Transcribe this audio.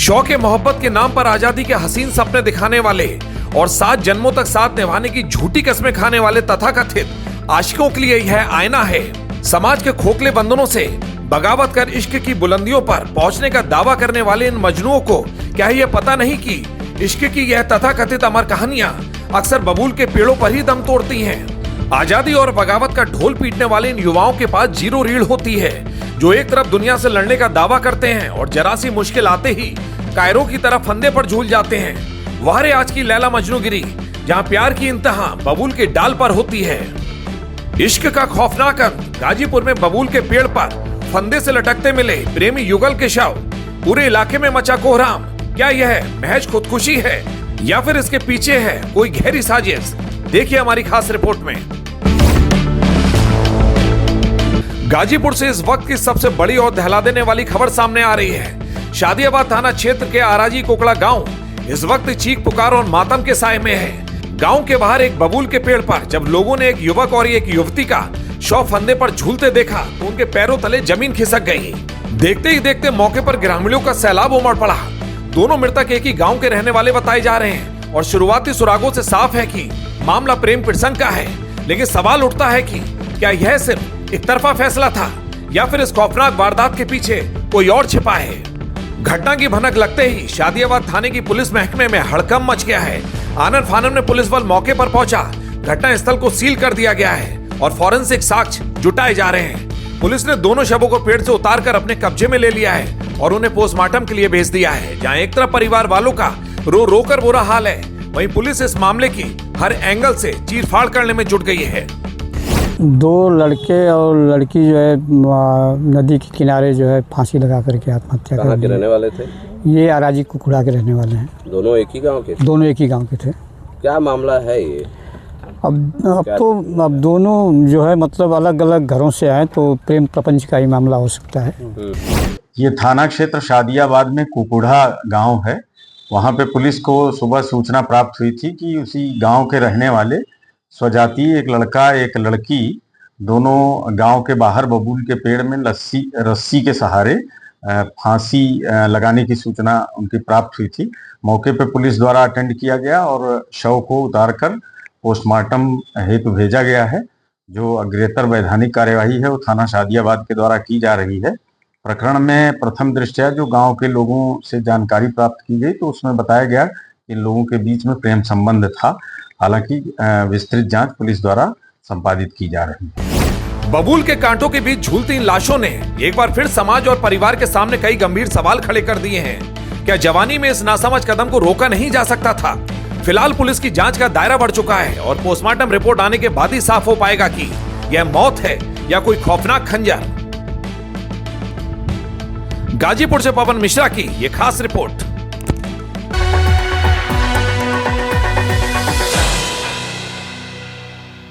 शौक मोहब्बत के नाम पर आजादी के हसीन सपने दिखाने वाले और 7 जन्मों तक साथ निभाने की झूठी कस्में खाने वाले तथाकथित आशिकों के लिए यह आईना है। समाज के खोखले बंधनों से बगावत कर इश्क की बुलंदियों पर पहुंचने का दावा करने वाले इन मजनुओं को क्या यह पता नहीं कि इश्क की यह तथाकथित अमर कहानियां अक्सर बबूल के पेड़ों पर ही दम तोड़ती हैं। आजादी और बगावत का ढोल पीटने वाले इन युवाओं के पास जीरो रीढ़ होती है, जो एक तरफ दुनिया से लड़ने का दावा करते हैं और जरा सी मुश्किल आते ही कायरों की तरफ फंदे पर झूल जाते हैं। वह रे आज की लैला मजनूगिरी, जहां प्यार की इंतहा बबूल के डाल पर होती है। इश्क का खौफनाक अंत। गाजीपुर में बबूल के पेड़ पर फंदे से लटकते मिले प्रेमी युगल के शव। पूरे इलाके में मचा कोहराम। क्या यह महज खुदकुशी है या फिर इसके पीछे है कोई गहरी साजिश? देखिए हमारी खास रिपोर्ट में। गाजीपुर से इस वक्त की सबसे बड़ी और दहला देने वाली खबर सामने आ रही है। शादियाबाद थाना क्षेत्र के आराजी कोकड़ा गांव इस वक्त चीख पुकार और मातम के साए में है। गांव के बाहर एक बबूल के पेड़ पर जब लोगों ने एक युवक और एक युवती का शव फंदे पर झूलते देखा तो उनके पैरों तले जमीन खिसक गई। देखते ही देखते मौके पर ग्रामीणों का सैलाब उमड़ पड़ा। दोनों मृतक एक ही गांव के रहने वाले बताए जा रहे हैं और शुरुआती सुरागों से साफ है कि मामला प्रेम प्रसंग का है। लेकिन सवाल उठता है कि क्या यह सिर्फ एक तरफा फैसला था या फिर इस खौफनाक वारदात के पीछे कोई और छिपा है? घटना की भनक लगते ही शादियाबाद थाने की पुलिस महकमे में हड़कंप मच गया है। आनन फानन में पुलिस बल मौके पर पहुंचा। घटना स्थल को सील कर दिया गया है और फॉरेंसिक साक्ष्य जुटाए जा रहे हैं। पुलिस ने दोनों शवों को पेड़ से उतारकर अपने कब्जे में ले लिया है और उन्हें पोस्टमार्टम के लिए भेज दिया है। जहां एक तरफ परिवार वालों का रो रो कर बुरा हाल है, वहीं पुलिस इस मामले की हर एंगल से चीरफाड़ करने में जुट गई है। 2 लड़के और लड़की जो है नदी के किनारे जो है फांसी लगा करके आत्महत्या कर ली। कहाँ के रहने वाले थे? ये आराजी कुकुड़ा के रहने वाले हैं। दोनों एक ही गांव के? दोनों एक ही गांव के थे। क्या मामला है ये? अब दोनों जो है मतलब अलग अलग घरों से आए तो प्रेम प्रपंच का ही मामला हो सकता है। ये थाना क्षेत्र शादियाबाद में कुकुड़ा गांव है। वहाँ पे पुलिस को सुबह सूचना प्राप्त हुई थी कि उसी गांव के रहने वाले स्वजाति एक लड़का एक लड़की दोनों गांव के बाहर बबूल के पेड़ में रस्सी के सहारे फांसी लगाने की सूचना उनकी प्राप्त हुई थी। मौके पे पुलिस द्वारा अटेंड किया गया और शव को उतारकर पोस्टमार्टम हेतु भेजा गया है। जो अग्रेतर वैधानिक कार्यवाही है वो थाना शादियाबाद के द्वारा की जा रही है। प्रकरण में प्रथम दृष्टया जो गांव के लोगों से जानकारी प्राप्त की गई तो उसमें बताया गया कि इन लोगों के बीच में प्रेम संबंध था। हालांकि विस्तृत जांच पुलिस द्वारा संपादित की जा रही है। बबूल के कांटों के बीच झूलती इन लाशों ने एक बार फिर समाज और परिवार के सामने कई गंभीर सवाल खड़े कर दिए हैं। क्या जवानी में इस नासमझ कदम को रोका नहीं जा सकता था? फिलहाल पुलिस की जांच का दायरा बढ़ चुका है और पोस्टमार्टम रिपोर्ट आने के बाद ही साफ हो पाएगा कि यह मौत है या कोई खौफनाक खंजर। गाजीपुर से पवन मिश्रा की यह खास रिपोर्ट।